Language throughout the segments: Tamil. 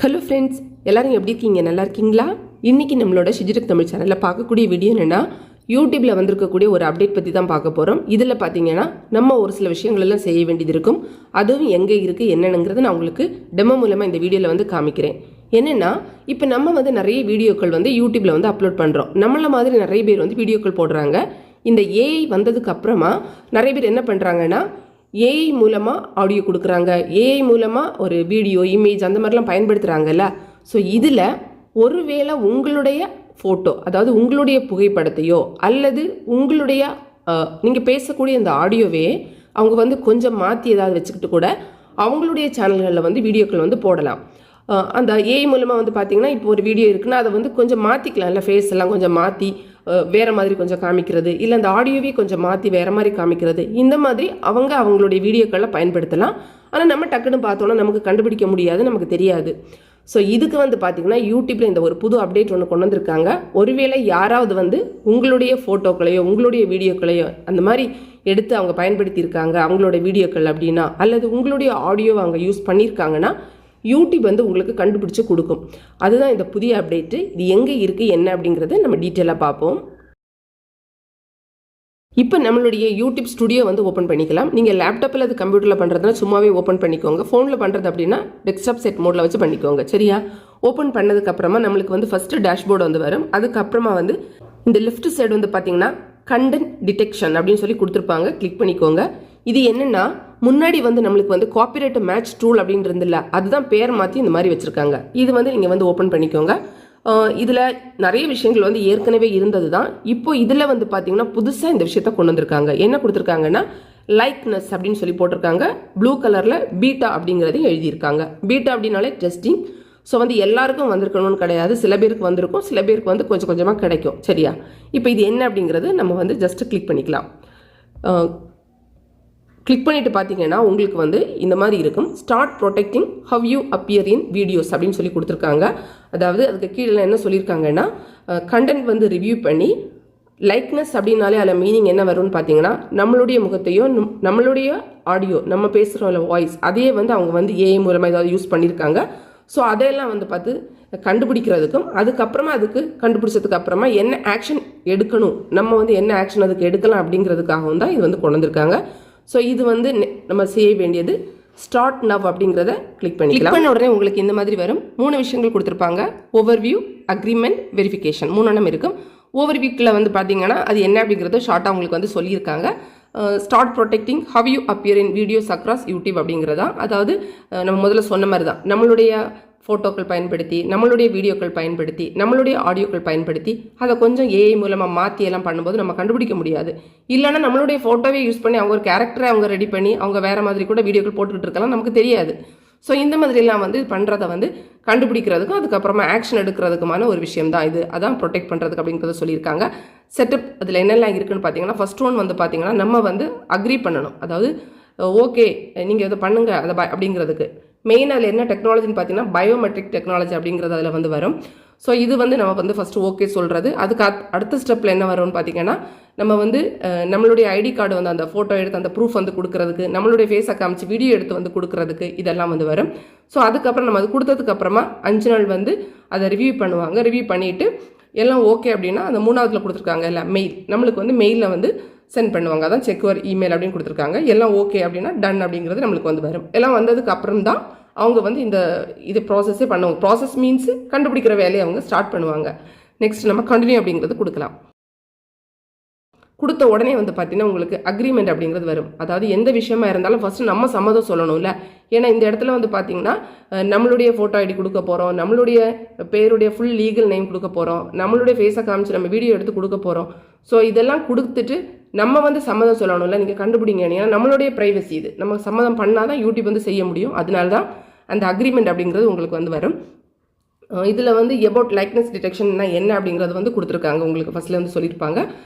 ஹலோ ஃப்ரெண்ட்ஸ், எல்லாரும் எப்படி இருக்கீங்க? நல்லா இருக்கீங்களா? இன்றைக்கி நம்மளோட ஷிஜிடெக் தமிழ் சேனலில் பார்க்கக்கூடிய வீடியோ என்னென்னா, யூடியூப்பில் வந்திருக்கக்கூடிய ஒரு அப்டேட் பற்றி தான் பார்க்க போகிறோம். இதில் பார்த்தீங்கன்னா நம்ம ஒரு சில விஷயங்களெல்லாம் செய்ய வேண்டியது இருக்கும். அதுவும் எங்கே இருக்குது என்னென்னங்கிறது நான் உங்களுக்கு டெமோ மூலமாக இந்த வீடியோவில் வந்து காமிக்கிறேன். என்னென்னா, இப்போ நம்ம நிறைய வீடியோக்கள் யூடியூப்பில் அப்லோட் பண்ணுறோம். நம்மள மாதிரி நிறைய பேர் வீடியோக்கள் போடுறாங்க. இந்த ஏஐ வந்ததுக்கு அப்புறமா நிறைய பேர் என்ன பண்ணுறாங்கன்னா, ஏஐ மூலமாக ஆடியோ கொடுக்குறாங்க, ஏஐ மூலமாக ஒரு வீடியோ இமேஜ் அந்த மாதிரிலாம் பயன்படுத்துகிறாங்கல்ல. ஸோ இதில் ஒருவேளை உங்களுடைய ஃபோட்டோ, அதாவது உங்களுடைய புகைப்படத்தையோ அல்லது உங்களுடைய நீங்கள் பேசக்கூடிய இந்த ஆடியோவே அவங்க கொஞ்சம் மாற்றி ஏதாவது வச்சுக்கிட்டு கூட அவங்களுடைய சேனல்களில் வீடியோக்கள் போடலாம். அந்த ஏஐ மூலமாக பார்த்தீங்கன்னா, இப்போ ஒரு வீடியோ இருக்குன்னா அதை கொஞ்சம் மாற்றிக்கலாம். இல்லை ஃபேஸ் எல்லாம் கொஞ்சம் மாற்றி வேறு மாதிரி கொஞ்சம் காமிக்கிறது, இல்லை அந்த ஆடியோவே கொஞ்சம் மாற்றி வேறு மாதிரி காமிக்கிறது, இந்த மாதிரி அவங்களுடைய வீடியோக்களில் பயன்படுத்தலாம். ஆனால் நம்ம டக்குன்னு பார்த்தோன்னா நமக்கு கண்டுபிடிக்க முடியாது, நமக்கு தெரியாது. ஸோ இதுக்கு பார்த்தீங்கன்னா யூடியூப்பில் இந்த ஒரு புது அப்டேட் ஒன்று கொண்டு வந்திருக்காங்க. ஒருவேளை யாராவது உங்களுடைய ஃபோட்டோக்களையோ உங்களுடைய வீடியோக்களையோ அந்த மாதிரி எடுத்து அவங்க பயன்படுத்தியிருக்காங்க அவங்களோட வீடியோக்கள் அப்படின்னா, அல்லது உங்களுடைய ஆடியோவை அவங்க யூஸ் பண்ணியிருக்காங்கன்னா யூடியூப் உங்களுக்கு கண்டுபிடிச்சு கொடுக்கும். அதுதான் இந்த புதிய அப்டேட்டு. இது எங்கே இருக்குது என்ன அப்படிங்கிறத நம்ம டீட்டெயிலாக பார்ப்போம். இப்போ நம்மளுடைய யூடியூப் ஸ்டுடியோ ஓப்பன் பண்ணிக்கலாம். நீங்கள் லேப்டாப்பில் அது கம்ப்யூட்டரில் பண்ணுறதுனா சும்மாவே ஓப்பன் பண்ணிக்கோங்க. ஃபோனில் பண்ணுறது அப்படின்னா டெஸ்க்டாப் செட் மோடில் வச்சு பண்ணிக்கோங்க. சரியா? ஓப்பன் பண்ணதுக்கப்புறமா நம்மளுக்கு ஃபஸ்ட்டு டேஷ்போர்டு வரும். அதுக்கப்புறமா இந்த லெஃப்ட் சைடு பார்த்தீங்கன்னா கண்டென்ட் டிடெக்ஷன் அப்படின்னு சொல்லி கொடுத்துருப்பாங்க. கிளிக் பண்ணிக்கோங்க. இது என்னென்னா, முன்னாடி நம்மளுக்கு காப்பிரைட் மேட்ச் டூல் அப்படின்னு இருந்தில்ல, அதுதான் பேர் மாற்றி இந்த மாதிரி வச்சுருக்காங்க. இது நீங்கள் ஓப்பன் பண்ணிக்கோங்க. இதில் நிறைய விஷயங்கள் ஏற்கனவே இருந்தது தான். இப்போ இதில் பார்த்தீங்கன்னா புதுசாக இந்த விஷயத்த கொண்டு வந்திருக்காங்க. என்ன கொடுத்துருக்காங்கன்னா, லைக்னஸ் அப்படின்னு சொல்லி போட்டிருக்காங்க. ப்ளூ கலரில் பீட்டா அப்படிங்கிறதையும் எழுதியிருக்காங்க. பீட்டா அப்படின்னாலே டெஸ்டிங். ஸோ எல்லாருக்கும் வந்திருக்கணும்னு கிடையாது. சில பேருக்கு வந்திருக்கும், சில பேருக்கு கொஞ்சம் கொஞ்சமாக கிடைக்கும். சரியா? இப்போ இது என்ன அப்படிங்கிறது நம்ம ஜஸ்ட் கிளிக் பண்ணிக்கலாம். கிளிக் பண்ணிட்டு பார்த்தீங்கன்னா உங்களுக்கு இந்த மாதிரி இருக்கும். Start protecting how you appear in videos அப்படின்னு சொல்லி கொடுத்துருக்காங்க. அதாவது அதுக்கு கீழே என்ன சொல்லியிருக்காங்கன்னா, கண்டென்ட் ரிவ்யூ பண்ணி லைக்னஸ் அப்படின்னாலே அதில் மீனிங் என்ன வரும்னு பார்த்தீங்கன்னா, நம்மளுடைய முகத்தையோ நம்மளுடைய ஆடியோ நம்ம பேசுகிற வாய்ஸ் அதையே அவங்க ஏஐ மூலமாக ஏதாவது யூஸ் பண்ணியிருக்காங்க. ஸோ அதையெல்லாம் பார்த்து கண்டுபிடிக்கிறதுக்கும், அதுக்கப்புறமா அதுக்கு கண்டுபிடிச்சதுக்கு அப்புறமா என்ன ஆக்ஷன் எடுக்கணும், நம்ம என்ன ஆக்ஷன் அதுக்கு எடுக்கலாம் அப்படிங்கிறதுக்காகவும் தான் இது கொண்டு வந்திருக்காங்க. ஸோ இது நம்ம செய்ய வேண்டியது ஸ்டார்ட் நவ் அப்படிங்கிறத கிளிக் பண்ண உடனே உங்களுக்கு இந்த மாதிரி வரும். 3 விஷயங்கள் கொடுத்துருப்பாங்க. ஓவர்வியூ, அக்ரிமெண்ட், வெரிஃபிகேஷன், 3 இருக்கும். ஓவர்வியூக்கில் பார்த்தீங்கன்னா அது என்ன அப்படிங்கிறத ஷார்ட்டாக உங்களுக்கு சொல்லியிருக்காங்க. Start protecting how you appear in videos across YouTube அப்படிங்கிறதா. அதாவது நம்ம முதல்ல சொன்ன மாதிரி தான், நம்மளுடைய ஃபோட்டோக்கள் பயன்படுத்தி, நம்மளுடைய வீடியோக்கள் பயன்படுத்தி, நம்மளுடைய ஆடியோக்கள் பயன்படுத்தி அதை கொஞ்சம் ஏஐ மூலமாக மாற்றி எல்லாம் பண்ணும்போது நம்ம கண்டுபிடிக்க முடியாது. இல்லைன்னா நம்மளுடைய ஃபோட்டோவே யூஸ் பண்ணி அவங்க ஒரு கேரக்டரை அவங்க ரெடி பண்ணி அவங்க வேறு மாதிரி கூட வீடியோக்கள் போட்டுக்கிட்டு இருக்கலாம், நமக்கு தெரியாது. ஸோ இந்த மாதிரிலாம் பண்ணுறதை கண்டுபிடிக்கிறதுக்கும் அதுக்கப்புறமா ஆக்ஷன் எடுக்கிறதுக்குமான ஒரு விஷயம் தான் இது. அதான் ப்ரொடெக்ட் பண்ணுறதுக்கு அப்படிங்கிறத சொல்லியிருக்காங்க. செட்டப் அதில் என்னெல்லாம் இருக்குதுன்னு பார்த்தீங்கன்னா, ஃபர்ஸ்ட் ஒன் பார்த்தீங்கன்னா நம்ம அக்ரி பண்ணணும். அதாவது ஓகே நீங்கள் இதை பண்ணுங்க அதை அப்படிங்கிறதுக்கு மெயின் அதில் என்ன டெக்னாலஜின்னு பார்த்தீங்கன்னா பயோமெட்ரிக் டெக்னாலஜி அப்படிங்கிறது அதில் வரும். ஸோ இது நம்ம ஃபஸ்ட்டு ஓகே சொல்கிறது. அதுக்கு அடுத்த ஸ்டெப்பில் என்ன வரும்னு பார்த்தீங்கன்னா, நம்ம நம்மளுடைய ஐடி கார்டு அந்த ஃபோட்டோ எடுத்து அந்த ப்ரூஃப் கொடுக்கறதுக்கு, நம்மளுடைய ஃபேஸை காமிச்சு வீடியோ எடுத்து கொடுக்கறதுக்கு இதெல்லாம் வரும். ஸோ அதுக்கப்புறம் நம்ம அது கொடுத்ததுக்கப்புறமா 5 நாள் அதை ரிவ்யூ பண்ணுவாங்க. ரிவ்யூ பண்ணிவிட்டு எல்லாம் ஓகே அப்படின்னா அந்த 3ஆவதுல கொடுத்துருக்காங்க இல்லை மெயில், நம்மளுக்கு மெயிலில் சென்ட் பண்ணுவாங்க. அதான் செக்வர் இமெயில் அப்படின்னு கொடுத்துருக்காங்க. எல்லாம் ஓகே அப்படின்னா டன் அப்படிங்கிறது நம்மளுக்கு வரும். எல்லாம் வந்ததுக்கு அப்புறம் தான் அவங்க இது ப்ராசஸே பண்ணுவாங்க. ப்ராசஸ் மீன்ஸ் கண்டுபிடிக்கிற வேலையை அவங்க ஸ்டார்ட் பண்ணுவாங்க. நெக்ஸ்ட் நம்ம கண்டினியூ அப்படிங்கிறது கொடுக்கலாம். கொடுத்த உடனே பார்த்தீங்கன்னா உங்களுக்கு அக்ரிமெண்ட் அப்படிங்கிறது வரும். அதாவது எந்த விஷயமா இருந்தாலும் ஃபஸ்ட்டு நம்ம சம்மதம் சொல்லணும்ல. ஏன்னா இந்த இடத்துல பார்த்தீங்கன்னா நம்மளுடைய ஃபோட்டோ ஐடி கொடுக்க போகிறோம், நம்மளுடைய பேருடைய ஃபுல் லீகல் நேம் கொடுக்க போகிறோம், நம்மளுடைய ஃபேஸை காமிச்சு நம்ம வீடியோ எடுத்து கொடுக்க போகிறோம். ஸோ இதெல்லாம் கொடுத்துட்டு நம்ம சம்மதம் சொல்லணும்ல, நீங்கள் கண்டுபிடிங்க. ஏன்னா நம்மளுடைய ப்ரைவசி இது, நம்ம சம்மதம் பண்ணால் தான் யூடியூப் செய்ய முடியும். அதனால தான் அந்த அக்ரிமெண்ட் அப்படிங்கிறது உங்களுக்கு வரும். இதில் எபவுட் லைக்னஸ் டிடெக்ஷன்னா என்ன அப்படிங்கிறது கொடுத்துருக்காங்க. உங்களுக்கு ஃபஸ்ட்டில் சொல்லியிருப்பாங்க.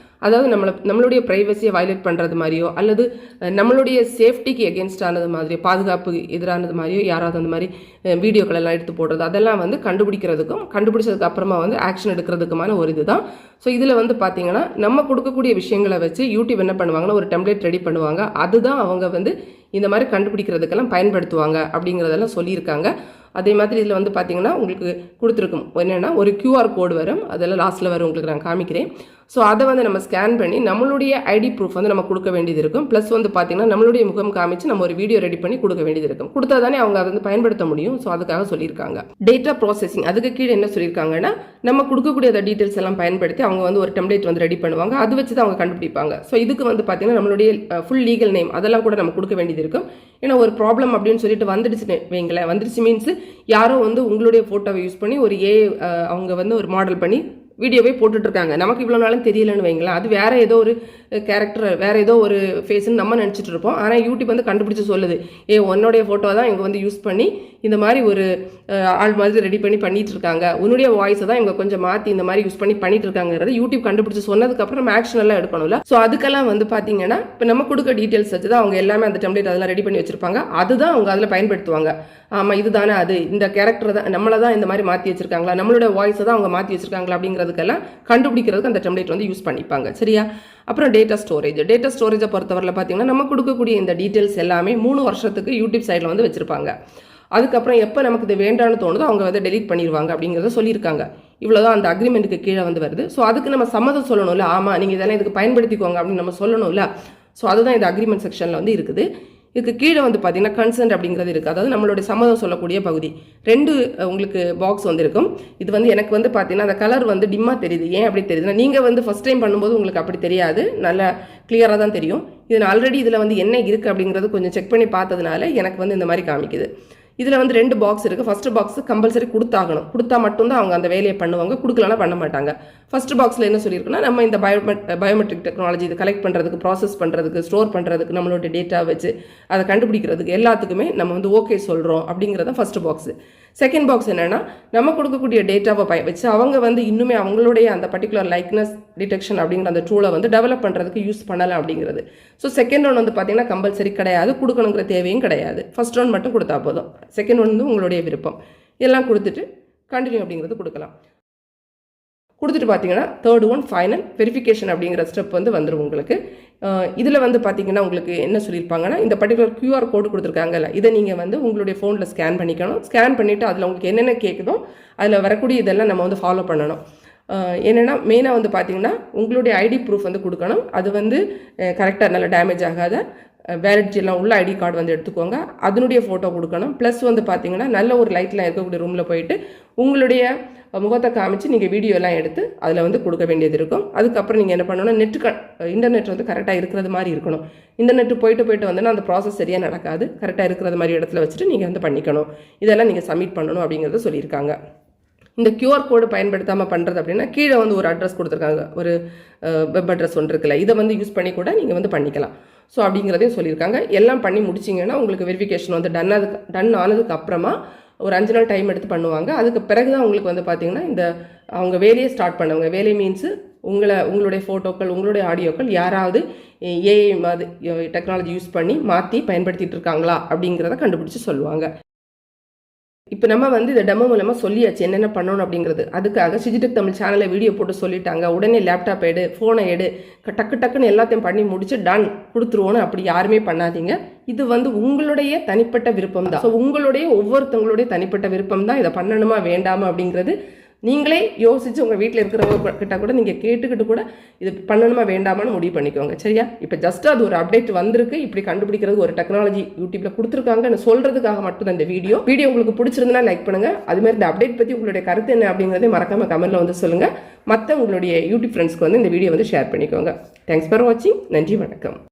அதாவது நம்மளுடைய ப்ரைவசியை வயலேட் பண்ணுறது மாதிரியோ அல்லது நம்மளுடைய சேஃப்டிக்கு எகென்ஸ்டானது மாதிரியோ, பாதுகாப்பு எதிரானது மாதிரியோ யாராவது அந்த மாதிரி வீடியோக்கள் எல்லாம் எடுத்து போடுறது அதெல்லாம் கண்டுபிடிக்கிறதுக்கும் கண்டுபிடிச்சதுக்கு அப்புறமா ஆக்ஷன் எடுக்கிறதுக்குமான ஒரு இது தான். ஸோ இதில் பார்த்தீங்கன்னா நம்ம கொடுக்கக்கூடிய விஷயங்களை வச்சு யூடியூப் என்ன பண்ணுவாங்கன்னா ஒரு டெம்ப்ளேட் ரெடி பண்ணுவாங்க. அதுதான் அவங்க இந்த மாதிரி கண்டுபிடிக்கிறதுக்கெல்லாம் பயன்படுத்துவாங்க அப்படிங்கிறதெல்லாம் சொல்லியிருக்காங்க. அதே மாதிரி இதில் வந்து பார்த்தீங்கன்னா உங்களுக்கு கொடுத்துருக்கும் என்னென்னா ஒரு QR கோடு வரும், அதெல்லாம் லாஸ்ட்டில் வரும், உங்களுக்கு நான் காமிக்கிறேன். ஸோ அதை வந்து நம்ம ஸ்கேன் பண்ணி நம்மளுடைய ஐடி ப்ரூஃப் வந்து நம்ம கொடுக்க வேண்டியது இருக்கும். ப்ளஸ் வந்து பார்த்தீங்கன்னா நம்மளுடைய முகம் காமிச்சு நம்ம ஒரு வீடியோ ரெடி பண்ணி கொடுக்க வேண்டியது இருக்கும். கொடுத்தா தானே அவங்க அதை வந்து பயன்படுத்த முடியும். ஸோ அதுக்காக சொல்லியிருக்காங்க. டேட்டா ப்ராசஸிங், அதுக்கு கீழே என்ன சொல்லியிருக்காங்கன்னா நம்ம கொடுக்கக்கூடிய அந்த டீட்டெயில்ஸ் எல்லாம் பயன்படுத்தி அவங்க வந்து ஒரு டெம்ப்ளேட் வந்து ரெடி பண்ணுவாங்க. அது வச்சு தான் அவங்க கண்டுபிடிப்பாங்க. ஸோ இதுக்கு வந்து பார்த்தீங்கன்னா நம்மளுடைய ஃபுல் லீகல் நேம் அதெல்லாம் கூட நம்ம கொடுக்க வேண்டியது இருக்கும். ஏன்னா ஒரு ப்ராப்ளம் அப்படின்னு சொல்லிட்டு வந்துடுச்சு வைங்களேன், வந்துடுச்சு மீன்ஸ் யாரோ வந்து உங்களுடைய ஃபோட்டோவை யூஸ் பண்ணி ஒரு அவங்க வந்து ஒரு மாடல் பண்ணி வீடியோவே போட்டுட்ருக்காங்க. நமக்கு இவ்வளோ நாளும் தெரியலன்னு வைங்களேன், அது வேறு ஏதோ ஒரு கேரக்டர், வேறு ஏதோ ஒரு ஃபேஸ்ன்னு நம்ம நினச்சிட்டு இருப்போம். ஆனால் யூடியூப் வந்து கண்டுபிடிச்சி சொல்லுது, உன்னுடைய ஃபோட்டோ தான் இவங்க வந்து யூஸ் பண்ணி இந்த மாதிரி ஒரு ஆள் மாதிரி ரெடி பண்ணிட்டு இருக்காங்க, உன்னுடைய வாய்ஸை தான் இவங்க கொஞ்சம் மாற்றி இந்த மாதிரி யூஸ் பண்ணிட்டு இருக்காங்கிறது யூடியூப் கண்டுபிடிச்சி சொன்னதுக்கப்புறம் நம்ம ஆக்ஷன் எல்லாம் எடுக்கணும்ல. ஸோ அதுக்கெல்லாம் வந்து பார்த்தீங்கன்னா இப்போ நம்ம கொடுக்க டீட்டெயில்ஸ் வச்சு தான் அவங்க எல்லாமே அந்த டெம்ப்ளேட் அதெல்லாம் ரெடி பண்ணி வச்சிருப்பாங்க. அதுதான் அவங்க அதில் பயன்படுத்துவாங்க. ஆமாம் இதுதானே அது, இந்த கேரக்டர் தான் நம்மளை தான் இந்த மாதிரி மாற்றி வச்சிருக்காங்களா, நம்மளோட வாய்ஸை தான் அவங்க மாற்றி வச்சிருக்காங்களா அப்படிங்கிறதுக்கெல்லாம் கண்டுபிடிக்கிறதுக்கு அந்த டெம்ப்ளேட் வந்து யூஸ் பண்ணிப்பாங்க. சரியா? அப்புறம் டேட்டா ஸ்டோரேஜை பொறுத்தவரையில் பார்த்தீங்கன்னா நம்ம கொடுக்கக்கூடிய இந்த டீட்டெயில்ஸ் எல்லாமே 3 வருஷத்துக்கு யூடியூப் சைடில் வந்து வச்சிருப்பாங்க. அதுக்கப்புறம் எப்போ நமக்கு இது வேண்டான்னு தோணுதோ அவங்க வந்து டெலீட் பண்ணிடுவாங்க அப்படிங்கிறத சொல்லியிருக்காங்க. இவ்வளோதான் அந்த அக்ரிமெண்ட்டுக்கு கீழே வந்து வருது. ஸோ அதுக்கு நம்ம சம்மதம் சொல்லணும்ல, ஆமாம் நீங்கள் இதெல்லாம் இதுக்கு பயன்படுத்திக்கோங்க அப்படின்னு நம்ம சொல்லணும்ல. ஸோ அதுதான் இந்த அக்ரிமெண்ட் செக்ஷனில் வந்து இருக்குது. இதுக்கு கீழே வந்து பார்த்தீங்கன்னா கன்சென்ட் அப்படிங்கிறது இருக்குது. அதாவது நம்மளுடைய சம்மதம் சொல்லக்கூடிய பகுதி 2 உங்களுக்கு பாக்ஸ் வந்து இருக்கும். இது வந்து எனக்கு வந்து பார்த்தீங்கன்னா அந்த கலர் வந்து டிம்மாக தெரியுது. ஏன் அப்படி தெரியுதுன்னா நீங்கள் வந்து ஃபஸ்ட் டைம் பண்ணும்போது உங்களுக்கு அப்படி தெரியாது, நல்லா கிளியராக தான் தெரியும். இது ஆல்ரெடி இதில் வந்து என்ன இருக்குது அப்படிங்கிறது கொஞ்சம் செக் பண்ணி பார்த்ததுனால எனக்கு வந்து இந்த மாதிரி காமிக்குது. இதில் வந்து 2 பாக்ஸ் இருக்குது. ஃபஸ்ட்டு பாக்ஸ் கம்பல்சரி கொடுத்தாகணும், கொடுத்தா மட்டும்தான் அவங்க அந்த வேலையை பண்ணுவாங்க, கொடுக்கலன்னா பண்ண மாட்டாங்க. ஃபஸ்ட்டு பாக்ஸில் என்ன சொல்லியிருக்குன்னா நம்ம இந்த பயோமெட்ரிக் டெக்னாலஜி இது கலெக்ட் பண்ணுறதுக்கு, ப்ராசஸ் பண்ணுறதுக்கு, ஸ்டோர் பண்ணுறதுக்கு, நம்மளோட டேட்டா வச்சு அதை கண்டுபிடிக்கிறதுக்கு எல்லாத்துக்குமே நம்ம வந்து ஓகே சொல்கிறோம் அப்படிங்கிறத ஃபஸ்ட்டு பாக்ஸு. செகண்ட் பாக்ஸ் என்னென்னா நம்ம கொடுக்கக்கூடிய டேட்டாவை வச்சு அவங்க வந்து இன்னுமே அவங்களுடைய அந்த பர்டிகுலர் லைக்னஸ் டிடெக்ஷன் அப்படிங்கிற அந்த டூலை வந்து டெவலப் பண்ணுறதுக்கு யூஸ் பண்ணலாம் அப்படிங்கிறது. ஸோ செகண்ட் ஒன் வந்து பார்த்தீங்கன்னா கம்பல்சரி கிடையாது, கொடுக்கணுங்கிற தேவையும் கிடையாது. ஃபர்ஸ்ட் ஒன் மட்டும் கொடுத்தா போதும். செகண்ட் ஒன் வந்து உங்களுடைய விருப்பம். எல்லாம் கொடுத்துட்டு கண்டினியூ அப்படிங்கிறது கொடுக்கலாம். கொடுத்துட்டு பார்த்தீங்கன்னா தேர்ட் ஒன் ஃபைனல் வெரிஃபிகேஷன் அப்படிங்கிற ஸ்டெப் வந்து வந்துடும் உங்களுக்கு. இதில் வந்து பார்த்தீங்கன்னா உங்களுக்கு என்ன சொல்லியிருப்பாங்கன்னா இந்த பர்டிகுலர் QR கோடு கொடுத்துருக்காங்கல்ல, இதை நீங்கள் வந்து உங்களுடைய ஃபோனில் ஸ்கேன் பண்ணிக்கணும். ஸ்கேன் பண்ணிவிட்டு அதில் உங்களுக்கு என்னென்ன கேட்குதோ அதில் வரக்கூடிய இதெல்லாம் நம்ம வந்து ஃபாலோ பண்ணணும். என்னென்னா மெயினாக வந்து பார்த்தீங்கன்னா உங்களுடைய ஐடி ப்ரூஃப் வந்து கொடுக்கணும். அது வந்து கரெக்டாக நல்லா டேமேஜ் ஆகாத வேலிடிட்டிலாம் உள்ள ஐடி கார்டு வந்து எடுத்துக்கோங்க. அதனுடைய ஃபோட்டோ கொடுக்கணும். ப்ளஸ் வந்து பார்த்தீங்கன்னா நல்ல ஒரு லைட்லாம் இருக்கக்கூடிய ரூமில் போயிட்டு உங்களுடைய முகத்தை காமிச்சு நீங்கள் வீடியோ எல்லாம் எடுத்து அதில் வந்து கொடுக்க வேண்டியது இருக்கும். அதுக்கப்புறம் நீங்கள் என்ன பண்ணணும்னா இன்டர்நெட் வந்து கரெக்டாக இருக்கிறது மாதிரி இருக்கணும். இன்டர்நெட்டு போயிட்டு வந்தோன்னா அந்த ப்ராசஸ் சரியாக நடக்காது. கரெக்டாக இருக்கிறது மாதிரி இடத்துல வச்சுட்டு நீங்கள் வந்து பண்ணிக்கணும். இதெல்லாம் நீங்கள் சப்மிட் பண்ணணும் அப்படிங்கிறத சொல்லியிருக்காங்க. இந்த QR கோடு பயன்படுத்தாமல் பண்ணுறது அப்படின்னா கீழே வந்து ஒரு அட்ரஸ் கொடுத்துருக்காங்க, ஒரு வெப் அட்ரஸ் ஒன்று இருக்குல்ல, இதை வந்து யூஸ் பண்ணி கூட நீங்கள் வந்து பண்ணிக்கலாம். ஸோ அப்படிங்கிறதையும் சொல்லியிருக்காங்க. எல்லாம் பண்ணி முடிச்சிங்கன்னா உங்களுக்கு வெரிஃபிகேஷன் வந்து டன் ஆனதுக்கு அப்புறமா ஒரு 5 நாள் டைம் எடுத்து பண்ணுவாங்க. அதுக்கு பிறகு தான் உங்களுக்கு வந்து பார்த்தீங்கன்னா இந்த அவங்க வேலையை ஸ்டார்ட் பண்ணுவாங்க. வேலை மீன்ஸு உங்களுடைய ஃபோட்டோக்கள், உங்களுடைய ஆடியோக்கள் யாராவது AI மாதிரி டெக்னாலஜி யூஸ் பண்ணி மாற்றி பயன்படுத்திகிட்டு இருக்காங்களா அப்படிங்கிறத கண்டுபிடிச்சி சொல்லுவாங்க. இப்போ நம்ம வந்து இந்த டெமோ மூலமாக சொல்லியாச்சு என்னென்ன பண்ணணும் அப்படிங்கிறது. அதுக்காக டிஜிடெக் தமிழ் சேனலில் வீடியோ போட்டு சொல்லிட்டாங்க, உடனே லேப்டாப் எடு, ஃபோனை எடு, டக்குன்னு எல்லாத்தையும் பண்ணி முடிச்சு டன் கொடுத்துருவோன்னு அப்படி யாருமே பண்ணாதீங்க. இது வந்து உங்களுடைய தனிப்பட்ட விருப்பம் தான். ஸோ உங்களுடைய ஒவ்வொருத்தவங்களுடைய தனிப்பட்ட விருப்பம் தான். இதை பண்ணணுமா வேண்டாமா அப்படிங்கிறது நீங்களே யோசிச்சு உங்கள் வீட்டில் இருக்கிறவங்க கிட்ட கூட நீங்கள் கேட்டுக்கிட்டு கூட இது பண்ணணுமா வேண்டாமான்னு முடிவு பண்ணிக்கோங்க. சரியா? இப்போ ஜஸ்ட் அது ஒரு அப்டேட் வந்திருக்கு, இப்படி கண்டுபிடிக்கிறது ஒரு டெக்னாலஜி யூடியூப்ல கொடுத்துருக்காங்கன்னு சொல்றதுக்காக மட்டும் தான் இந்த வீடியோ. உங்களுக்கு பிடிச்சிருந்தா லைக் பண்ணுங்க. அது மாதிரி இந்த அப்டேட் பற்றி உங்களுடைய கருத்து என்ன அப்படிங்கிறதே மறக்காம கமெண்ட்ல வந்து சொல்லுங்க. மற்ற உங்களுடைய யூடியூப் ஃப்ரெண்ட்ஸ்க்கு வந்து இந்த வீடியோ வந்து ஷேர் பண்ணிக்கோங்க. தேங்க்ஸ் ஃபார் வாட்சிங். நன்றி, வணக்கம்.